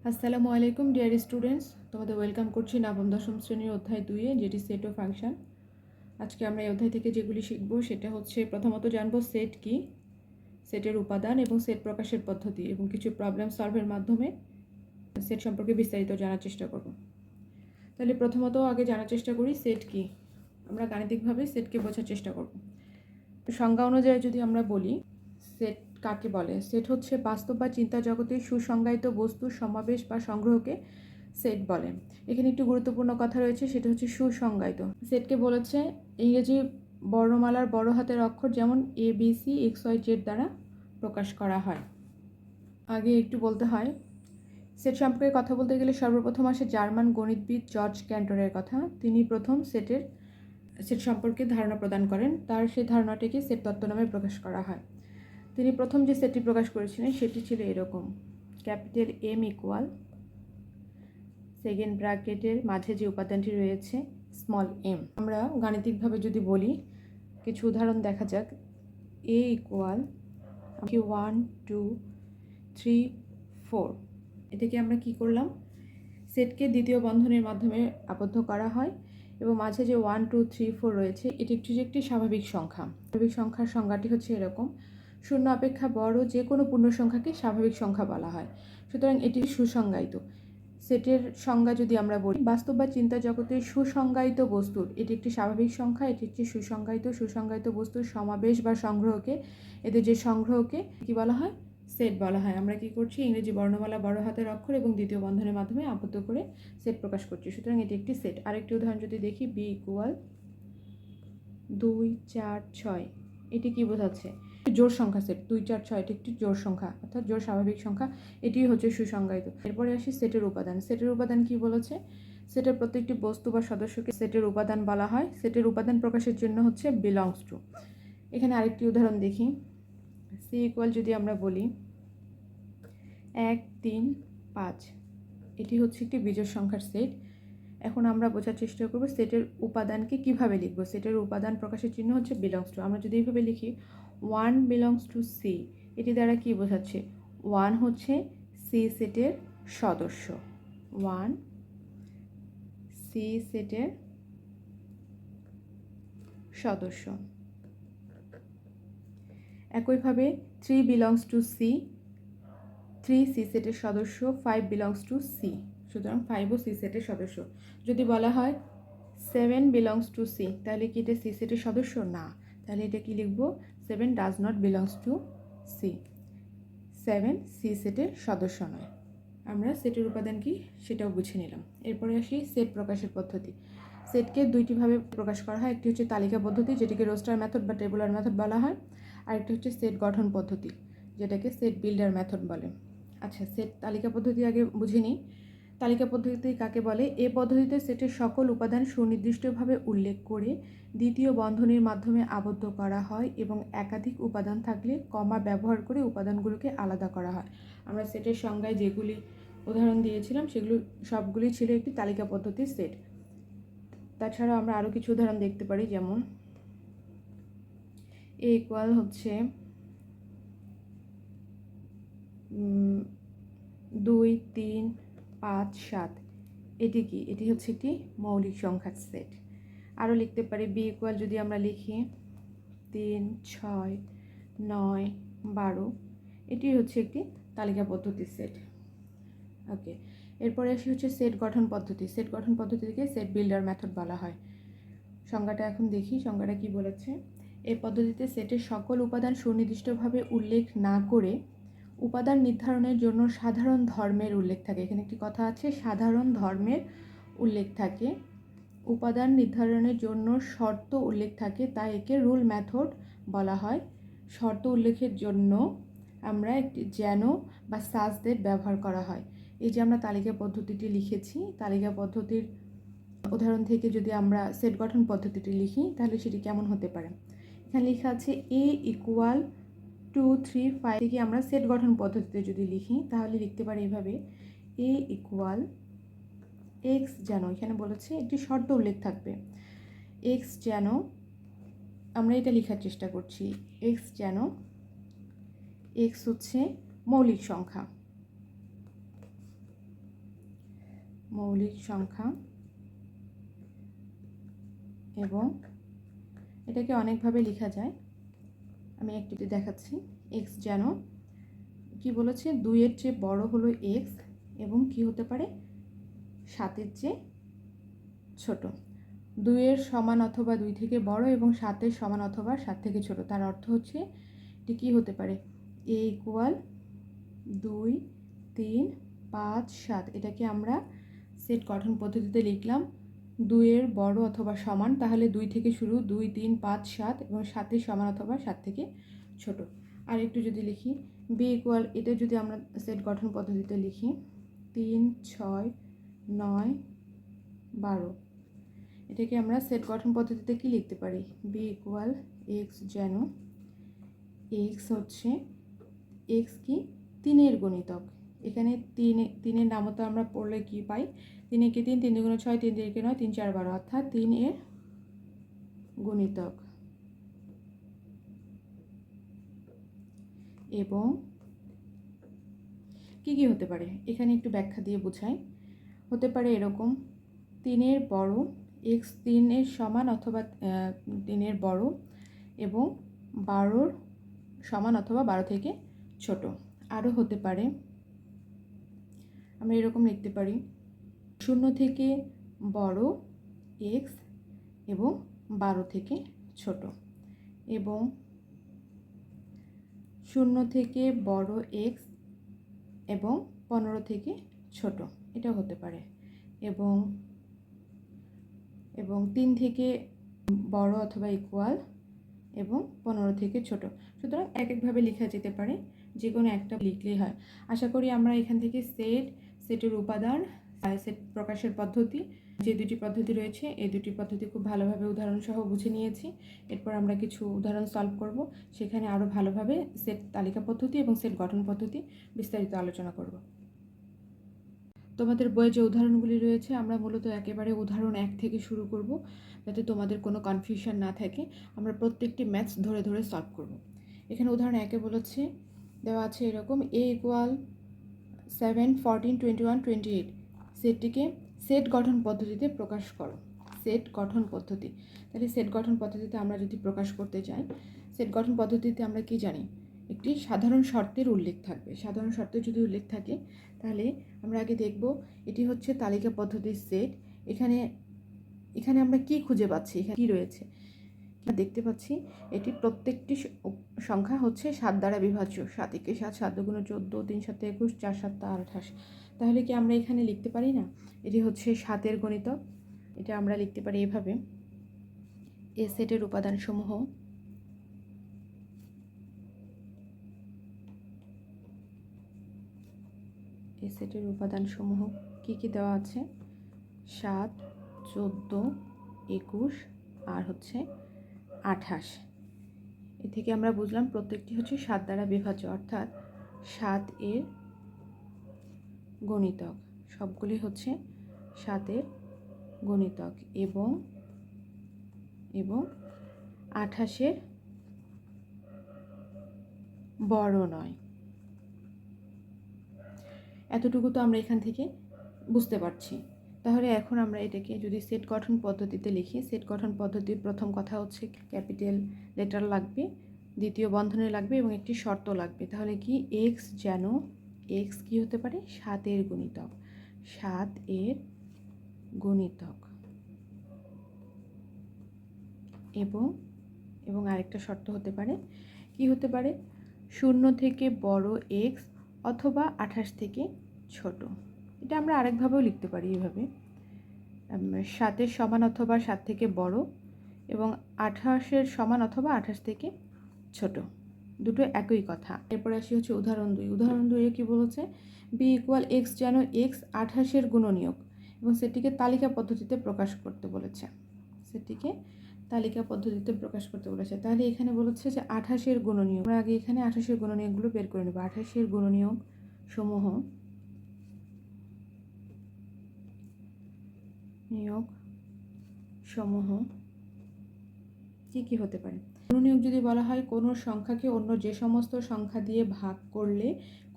আসসালামু আলাইকুম dear students, তোমাদের ওয়েলকাম করছি নবম দশম শ্রেণীর অধ্যায় 2-এ, যেটি সেট ও ফাংশন। আজকে আমরা এই অধ্যায় থেকে যেগুলি শিখব সেটা হচ্ছে প্রথমত জানবো সেট কি, সেটের উপাদান এবং সেট প্রকাশের পদ্ধতি, এবং কিছু প্রবলেম সলভের মাধ্যমে সেট সম্পর্কে বিস্তারিত জানার চেষ্টা করব। তাহলে প্রথমত আগে জানার চেষ্টা করি সেট কি। আমরা গাণিতিকভাবে সেটকে বোঝার চেষ্টা করব। সংজ্ঞা অনুযায়ী যদি আমরা বলি সেট কাকে বলে, সেট হচ্ছে বাস্তব বা চিন্তা জগতে সুসংজ্ঞায়িত বস্তুর সমাবেশ বা সংগ্রহকে সেট বলে। এখানে একটু গুরুত্বপূর্ণ কথা রয়েছে, সেটা হচ্ছে সুসংজ্ঞায়িত। সেটকে বলেছে ইংরেজি বর্ণমালার বড় হাতের অক্ষর যেমন ABCXYZ দ্বারা প্রকাশ করা হয়। আগে একটু বলতে হয় সেট সম্পর্কে কথা বলতে গেলে সর্বপ্রথম আসে জার্মান গণিতবিদ জর্জ ক্যান্টরের কথা। তিনি প্রথম সেট সম্পর্কে ধারণা প্রদান করেন। তার সেই ধারণাটিকে সেট তত্ত্ব নামে প্রকাশ করা হয়। তিনি প্রথম যে সেটটি প্রকাশ করেছিলেন সেটি ছিল এরকম: ক্যাপিটাল M ইকুয়াল সেকেন্ড ব্র্যাকেটের মাঝে যে উপাদানটি রয়েছে স্মল m। আমরা গাণিতিকভাবে যদি বলি কিছু উদাহরণ দেখা যাক। A equal 1 2 3 4। এটাকে আমরা কি করলাম, সেটকে দ্বিতীয় বন্ধনীর মাধ্যমে আবদ্ধ করা হয় এবং মাঝে যে 1 2 3 4 রয়েছে এটি একটি স্বাভাবিক সংখ্যা। স্বাভাবিক সংখ্যার সংজ্ঞাটি হচ্ছে এরকম: শূন্য অপেক্ষা বড় যে কোনো পূর্ণ সংখ্যাকে স্বাভাবিক সংখ্যা বলা হয়। সুতরাং এটি সুসংজ্ঞায়িত। সেটের সংজ্ঞা যদি আমরা বলি, বাস্তব বা চিন্তা জগতের সুসংজ্ঞায়িত বস্তুর এটি একটি স্বাভাবিক সংখ্যা, এটি একটি সুসংজ্ঞায়িত বস্তুর সমাবেশ বা সংগ্রহকে, এদের যে সংগ্রহকে কি বলা হয়, সেট বলা হয়। আমরা কি করছি, ইংরেজি বর্ণমালা বড় হাতের অক্ষর এবং দ্বিতীয় বন্ধনের মাধ্যমে আবদ্ধ করে সেট প্রকাশ করছি। সুতরাং এটি একটি সেট। আরেকটি উদাহরণ যদি দেখি, B ইকুয়াল 2 4 6। এটি কি বোঝাচ্ছে, জোড় সংখ্যা সেট। 2 4 6 এটি একটি জোড় সংখ্যা, অর্থাৎ জোড় স্বাভাবিক সংখ্যা। এটি হচ্ছে সুসংজ্ঞায়িত। এরপরে আসি সেটের উপাদান। সেটের উপাদান কি বলেছে, সেটের প্রত্যেকটি বস্তু বা সদস্যকে সেটের উপাদান বলা হয়। সেটের উপাদান প্রকাশের জন্য হচ্ছে বিলংস টু। এখানে আরেকটি উদাহরণ দেখি। C ইকুয়াল যদি আমরা বলি 1 3 5, এটি হচ্ছে একটি বিজোড় সংখ্যার সেট। এখন আমরা বোঝার চেষ্টা করব সেটের উপাদানকে কিভাবে লিখব। সেটের উপাদান প্রকাশের চিহ্ন হচ্ছে বিলংস টু। আমরা যদি এইভাবে লিখি 1 বিলংস টু C, এটি দ্বারা কি বোঝাচ্ছে, 1 হচ্ছে C সেটের সদস্য। 1 C সেটের সদস্য। একইভাবে 3 বিলংস টু C, 3 C সেটের সদস্য। 5 বিলংস টু C, সুতরাং 5ও C সেটের সদস্য। যদি বলা হয় 7 বিলংস টু C, তাহলে কি এটা C সেটের সদস্য? না। তাহলে এটা কি লিখব, 7 does not belongs to C। 7 C সেটের সদস্য নয়। আমরা সেটের উপাদান কি সেটাও বুঝে নিলাম। এরপরে আসি সেট প্রকাশের পদ্ধতি। সেটকে দুইটি ভাবে প্রকাশ করা হয়। একটি হচ্ছে তালিকা পদ্ধতি, যেটিকে রোস্টার মেথড বা টেবুলার মেথড বলা হয়। আরেকটি হচ্ছে সেট গঠন পদ্ধতি, যেটাকে সেট বিল্ডার মেথড বলে। আচ্ছা, সেট তালিকা পদ্ধতি আগে বুঝে নিই। তালিকা পদ্ধতি কাকে বলে? এ পদ্ধতিতে সেটের সকল উপাদান সুনির্দিষ্টভাবে উল্লেখ করে দ্বিতীয় বন্ধনীর মাধ্যমে আবদ্ধ করা হয় এবং একাধিক উপাদান থাকলে কমা ব্যবহার করে উপাদানগুলোকে আলাদা করা হয়। আমরা সেটের সংজ্ঞায় যেগুলি উদাহরণ দিয়েছিলাম সেগুলো সবগুলি ছিল একটি তালিকা পদ্ধতির সেট। তাছাড়া আমরা আরও কিছু উদাহরণ দেখতে পারি, যেমন A ইকুয়াল হচ্ছে 2 3 5 7। এটি কি? এটি হচ্ছে একটি মৌলিক সংখ্যার সেট। আরও লিখতে পারি B ইকুয়াল যদি আমরা লিখি 3 6 9 12। এটি হচ্ছে একটি তালিকা পদ্ধতির সেট। ওকে, এরপরে আসি হচ্ছে সেট গঠন পদ্ধতি। সেট গঠন পদ্ধতিকে সেট বিল্ডার মেথড বলা হয়। সংজ্ঞাটা এখন দেখি, সংজ্ঞাটা কি বলেছে। এই পদ্ধতিতে সেটের সকল উপাদান সুনির্দিষ্টভাবে উল্লেখ না করে উপাদান নির্ধারণের জন্য সাধারণ ধর্মের উল্লেখ থাকে। এখানে একটি কথা আছে, সাধারণ ধর্মের উল্লেখ থাকে। উপাদান নির্ধারণের জন্য শর্ত উল্লেখ থাকে, তাই একে রুল মেথড বলা হয়। শর্ত উল্লেখের জন্য আমরা একটি যেন বা সাজ দ্যাট ব্যবহার করা হয়। এই যে আমরা তালিকা পদ্ধতিটি লিখেছি, তালিকা পদ্ধতির উদাহরণ থেকে যদি আমরা সেট গঠন পদ্ধতিটি লিখি তাহলে সেটি কেমন হতে পারে। এখানে লেখা আছে A ইকুয়াল 2 3 5 থেকে আমরা সেট গঠন পদ্ধতিতে যদি লিখি তাহলে লিখতে পারি এভাবে: A ইকুয়াল x, যেন এখানে বলেছে একটি শর্ত উল্লেখ থাকবে, x যেন, আমরা এটা লেখার চেষ্টা করছি, x যেন, x হচ্ছে মৌলিক সংখ্যা, মৌলিক সংখ্যা এবং এটাকে অনেকভাবে লেখা যায়। আমি একটি দেখাচ্ছি। এক্স যেন কি বলেছে, 2-এর চেয়ে বড় হলো এক্স এবং কি হতে পারে, 7-এর চেয়ে ছোট। 2-এর সমান অথবা 2 থেকে বড় এবং 7-এর সমান অথবা 7 থেকে ছোট। তার অর্থ হচ্ছে এটি কী হতে পারে, এ ইকুয়াল 2, 3, 5, 7। এটাকে আমরা সেট গঠন পদ্ধতিতে লিখলাম 2-এর বড় অথবা সমান, তাহলে 2 থেকে শুরু, 2, 3, 5, 7 এবং 7-এর সমান অথবা 7 থেকে ছোট। আর একটু যদি লিখি বি ইকুয়াল, এটা যদি আমরা সেট গঠন পদ্ধতিতে লিখি 3, 6, 9, 12। এটাকে আমরা সেট গঠন পদ্ধতিতে কি লিখতে পারি, বি ইকুয়াল এক্স যেন এক্স হচ্ছে, এক্স কি 3-এর গণিতক। এখানে 3-এর নামতা আমরা পড়লে কি পাই, 3 একে 3, 3 দুগুণে 6, 3 তিরিকে 9, 3 4 12, অর্থাৎ 3-এর গণিতক। এবং কি কি হতে পারে, এখানে একটু ব্যাখ্যা দিয়ে বোঝাই। হতে পারে এরকম, 3-এর বড়, এক্স 3-এর সমান অথবা 3-এর বড় এবং 12-র সমান অথবা 12 থেকে ছোট। আরও হতে পারে আমরা এরকম লিখতে পারি 0 থেকে বড় এক্স এবং 12 থেকে ছোট, এবং 0 থেকে বড় এক্স এবং 15 থেকে ছোট, এটা হতে পারে। এবং 3 থেকে বড় অথবা ইকুয়াল এবং 15 থেকে ছোট। সুতরাং এক একভাবে লেখা যেতে পারে, যে কোনো একটা লিখলেই হয়। আশা করি আমরা এখান থেকে সেটের উপাদান, সেট প্রকাশের পদ্ধতি, যে দুটি পদ্ধতি রয়েছে এই দুটি পদ্ধতি খুব ভালোভাবে উদাহরণ সহ বুঝে নিয়েছি। এরপর আমরা কিছু উদাহরণ সলভ করব, সেখানে আরও ভালোভাবে সেট তালিকা পদ্ধতি এবং সেট গঠন পদ্ধতি বিস্তারিত আলোচনা করব। তোমাদের বইয়ে যে উদাহরণগুলি রয়েছে আমরা মূলত একেবারে উদাহরণ 1 থেকে শুরু করব, যাতে তোমাদের কোনো কনফিউশন না থাকে। আমরা প্রত্যেকটি ম্যাথস ধরে ধরে সলভ করব। এখানে উদাহরণ 1-এ বলেছে, দেওয়া আছে এরকম, এ ইকুয়াল 7, 14, 21, 28। সেটটিকে সেট গঠন পদ্ধতিতে প্রকাশ করো। সেট গঠন পদ্ধতি, তাহলে সেট গঠন পদ্ধতিতে আমরা যদি প্রকাশ করতে চাই, সেট গঠন পদ্ধতিতে আমরা কি জানি, একটি সাধারণ শর্তের উল্লেখ থাকবে। সাধারণ শর্তের যদি উল্লেখ থাকে তাহলে আমরা আগে দেখব এটি হচ্ছে তালিকা পদ্ধতির সেট। এখানে আমরা কি খুঁজে পাচ্ছি, এখানে কি রয়েছে দেখতে পাচ্ছি, এটি প্রত্যেকটি সংখ্যা হচ্ছে 7 দ্বারা বিভাজ্য। 7 একে 7, 7 দুগুণে 14, 3 7 21, 4 7 28। তাহলে কি আমরা এখানে লিখতে পারি না, এটি হচ্ছে 7-এর গণিতক। এটা আমরা লিখতে পারি এভাবে, এ সেটের উপাদানসমূহ এই সেটের উপাদানসমূহ কি কি দেওয়া আছে, 7, 14, 21 আর হচ্ছে 28। এ থেকে আমরা বুঝলাম প্রত্যেকটি হচ্ছে 7 দ্বারা বিভাজ্য, অর্থাৎ 7-এর গণিতক। সবগুলি হচ্ছে 7-এর গণিতক এবং 28-এর বড় নয়। এতটুকু তো আমরা এখান থেকে বুঝতে পারছি। তাহলে এখন আমরা এটাকে যদি সেট গঠন পদ্ধতিতে লিখি, সেট গঠন পদ্ধতির প্রথম কথা হচ্ছে ক্যাপিটাল লেটার লাগবে, দ্বিতীয় বন্ধনে লাগবে এবং একটি শর্ত লাগবে। তাহলে কি, এক্স যেন এক্স কি হতে পারে, 7-এর গণিতক। 7-এর গণিতক এবং আরেকটা শর্ত হতে পারে, কি হতে পারে, 0 থেকে বড় এক্স অথবা 28 থেকে ছোট। এটা আমরা আরেকভাবেও লিখতে পারি এভাবে, 7-এর সমান অথবা 7 থেকে বড় এবং 28-এর সমান অথবা 28 থেকে ছোট, দুটো একই কথা। এরপরে আসি হচ্ছে উদাহরণ 2। উদাহরণ 2-এ কি বলেছে, বি ইকুয়াল এক্স যেন এক্স 28-এর গুণনীয়ক এবং সেটিকে তালিকা পদ্ধতিতে প্রকাশ করতে বলেছে। সেটিকে তালিকা পদ্ধতিতে প্রকাশ করতে বলেছে। তাহলে এখানে বলেছে যে 28-এর গুণনীয়ক। আমরা আগে এখানে 28-এর গুণনীয়কগুলো বের করে নেব। 28-এর গুণনীয়ক সমূহ কি কি হতে পারে, গুণনীয়ক যদি বলা হয় কোনো সংখ্যাকে অন্য যে সমস্ত সংখ্যা দিয়ে ভাগ করলে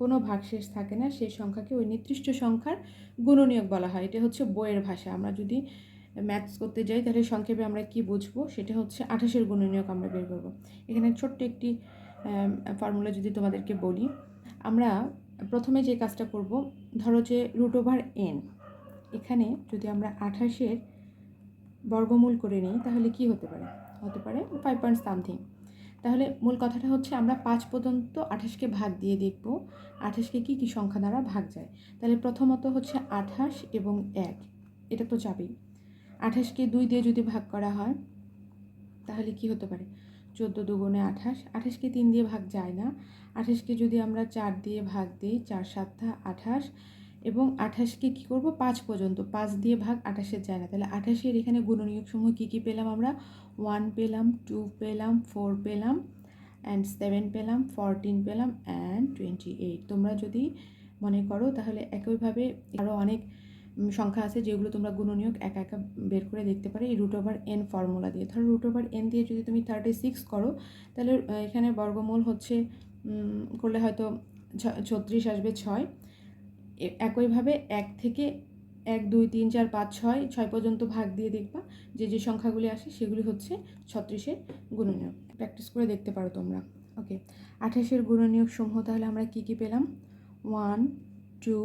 কোনো ভাগশেষ থাকে না, সেই সংখ্যাকে ওই নির্দিষ্ট সংখ্যার গুণনীয়ক বলা হয়। এটা হচ্ছে বইয়ের ভাষা। আমরা যদি ম্যাথস করতে যাই তাহলে সংক্ষেপে আমরা কি বুঝবো, সেটা হচ্ছে 28-এর গুণনীয়ক আমরা বের করব। এখানে ছোট্ট একটি ফর্মুলা যদি তোমাদেরকে বলি, আমরা প্রথমে যে কাজটা করব, ধরো যে √n, এখানে যদি আমরা 28-এর বর্গমূল করে নিই তাহলে কি হতে পারে, 5 পয়েন্ট সামথিং। তাহলে মূল কথাটা হচ্ছে আমরা 5 পর্যন্ত 28কে ভাগ দিয়ে দেখব 28কে কী কী সংখ্যা দ্বারা ভাগ যায়। তাহলে প্রথমত হচ্ছে 28 এবং 1, এটা তো যাবেই। 28কে 2 দিয়ে যদি ভাগ করা হয় তাহলে কি হতে পারে, 14 দুগুণে 28, 28কে 3 দিয়ে ভাগ যায় না। 28কে যদি আমরা 4 দিয়ে ভাগ দিই, 4 7 28, এবং 28কে কী করব, 5 পর্যন্ত, 5 দিয়ে ভাগ 28-এর যায় না। তাহলে 28-এর এখানে গুণনীয়ক সমূহ কী কী পেলাম আমরা, 1 পেলাম, 2 পেলাম, 4 পেলাম, অ্যান্ড 7 পেলাম, 14 পেলাম, অ্যান্ড 28। তোমরা যদি মনে করো তাহলে একইভাবে আরও অনেক সংখ্যা আছে যেগুলো তোমরা গুণনীয়ক একা একা বের করে দেখতে পারো এই √n ফর্মুলা দিয়ে। ধরো √n দিয়ে যদি তুমি 36 করো তাহলে এখানে বর্গমূল হচ্ছে করলে হয়তো 36 আসবে 6। একইভাবে 1 থেকে 1 2 3 4 5 6 পর্যন্ত ভাগ দিয়ে দেখবা যে যে সংখ্যাগুলি আসে সেগুলি হচ্ছে 36-এর গুণনীয়ক। প্র্যাকটিস করে দেখতে পারো তোমরা। ওকে, 28-এর গুণনীয়ক সমূহ তাহলে আমরা কি কি পেলাম, 1 2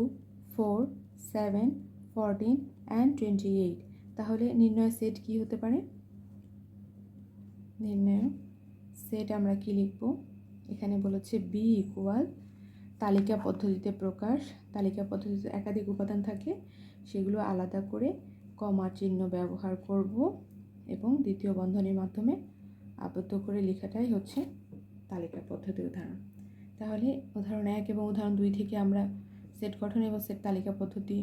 4 7 14 অ্যান্ড 28। তাহলে নির্ণয় সেট কি হতে পারে, নির্ণয় সেট আমরা কি লিখব, এখানে বলেছে বি ইকুয়াল তালিকা পদ্ধতিতে প্রকাশ। তালিকা পদ্ধতিতে একাধিক উপাদান থাকলে সেগুলো আলাদা করে কমা চিহ্ন ব্যবহার করব এবং দ্বিতীয় বন্ধনীর মাধ্যমে আবদ্ধ করে লেখাটাই হচ্ছে তালিকা পদ্ধতির উদাহরণ। তাহলে উদাহরণ 1 এবং উদাহরণ 2 থেকে আমরা সেট গঠন এবং সেট তালিকা পদ্ধতি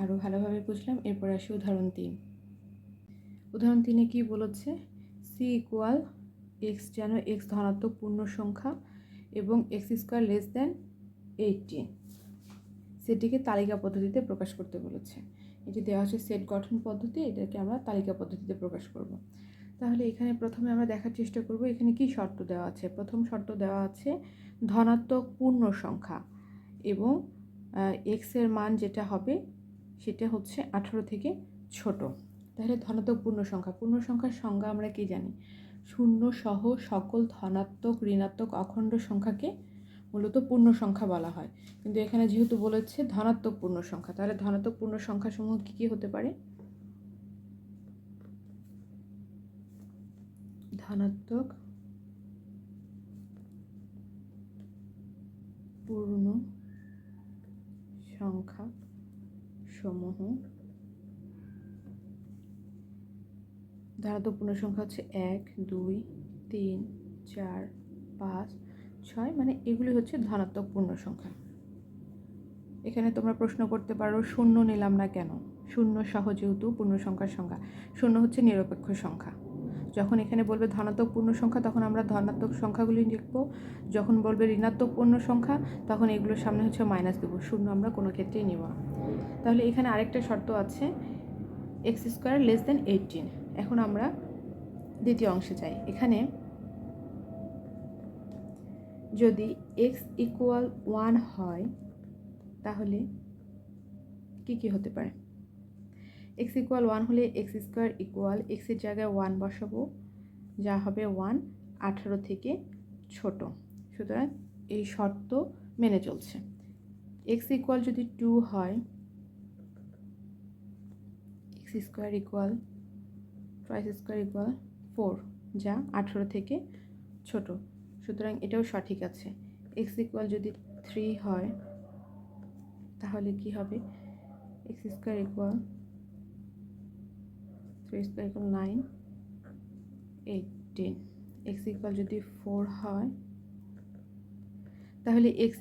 আরও ভালোভাবে বুঝলাম। এরপর আসি উদাহরণ 3। উদাহরণ 3-এ কী বলেছে, সি ইকুয়াল এক্স যেন এক্স ধনাত্মক পূর্ণ সংখ্যা এবং x² লেস দ্যান 18, সেটিকে তালিকা পদ্ধতিতে প্রকাশ করতে বলেছে। এটি দেওয়া হচ্ছে সেট গঠন পদ্ধতি, এটাকে আমরা তালিকা পদ্ধতিতে প্রকাশ করব। তাহলে এখানে প্রথমে আমরা দেখার চেষ্টা করব এখানে কি শর্ত দেওয়া আছে। প্রথম শর্ত দেওয়া আছে ধনাত্মক পূর্ণ সংখ্যা এবং এক্সের মান যেটা হবে সেটা হচ্ছে 18 থেকে ছোট। তাহলে ধনাত্মক পূর্ণ সংখ্যার সংজ্ঞা আমরা কি জানি, শূন্য সহ সকল ধনাত্মক ঋণাত্মক অখণ্ড সংখ্যাকে মূলত পূর্ণ সংখ্যা বলা হয়। কিন্তু এখানে যেহেতু বলেছে ধনাত্মক পূর্ণ সংখ্যা, তাহলে ধনাত্মক পূর্ণ সংখ্যাসমূহ কী কী হতে পারে, ধনাত্মক পূর্ণ সংখ্যা সমূহ, ধনাত্মক পূর্ণ সংখ্যা হচ্ছে 1 2 3 4 5 6, মানে এগুলি হচ্ছে ধনাত্মক পূর্ণ সংখ্যা। এখানে তোমরা প্রশ্ন করতে পারো শূন্য নিলাম না কেন, শূন্য সহ যেহেতু পূর্ণ সংখ্যার সংখ্যা, শূন্য হচ্ছে নিরপেক্ষ সংখ্যা। যখন এখানে বলবে ধনাত্মক পূর্ণ সংখ্যা তখন আমরা ধনাত্মক সংখ্যাগুলি লিখব, যখন বলবে ঋণাত্মক পূর্ণ সংখ্যা তখন এগুলোর সামনে হচ্ছে মাইনাস দেবো, শূন্য আমরা কোনো ক্ষেত্রেই নেব না। তাহলে এখানে আরেকটা শর্ত আছে x² লেস দ্যান 18। এখন আমরা দ্বিতীয় অংশে যাই। এখানে যদি x ইকুয়াল 1 হয় তাহলে কি কি হতে পারে, x ইকুয়াল 1 হলে x² ইকুয়াল এক্সের জায়গায় 1 বসাবো, যা হবে 1 18 থেকে ছোট। সুতরাং এই শর্ত মেনে চলছে। x ইকুয়াল যদি 2 হয়, x² ইকুয়াল y² ইকুয়াল 4, যা 18 থেকে ছোট। সুতরাং এটাও সঠিক আছে। x ইকুয়াল যদি 3 হয় তাহলে কি হবে, x² equal 3² equal 9 18। x equal যদি 4 হয় তাহলে x²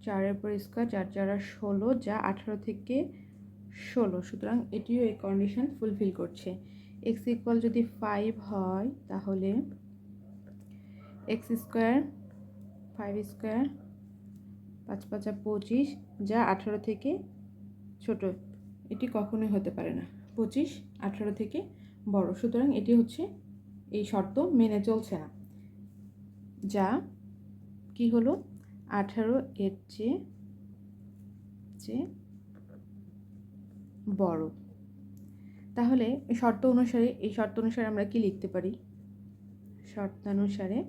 4-এর পর স্কোয়ার, 4 4 16, যা 18 থেকে 16। সুতরাং এটিও এই কন্ডিশন ফুলফিল করছে। x ইকুয়াল যদি 5 হয় তাহলে x² 5² 5 5 25, যা 18 থেকে ছোট। এটি কখনোই হতে পারে না, 25 18 থেকে বড়। সুতরাং এটি হচ্ছে এই শর্ত মেনে চলছে না, যা কি হলো 18 এর চেয়ে বড়। তাহলে এই শর্ত অনুসারে আমরা কি লিখতে পারি? শর্তানুসারে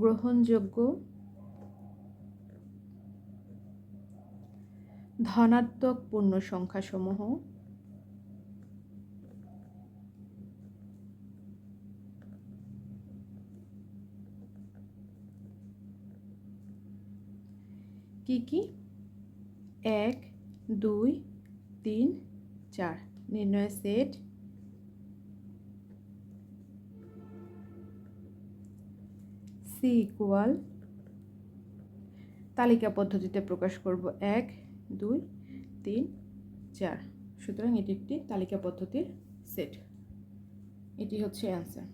গ্রহণযোগ্য ধনাত্মক পূর্ণ সংখ্যাসমূহ কি কি? 1, 2, 3, 4। নির্ণয় সেট সি ইকুয়াল, তালিকা পদ্ধতিতে প্রকাশ করব 1, 2, 3, 4। সুতরাং এটি একটি তালিকা পদ্ধতির সেট। এটি হচ্ছে অ্যান্সার।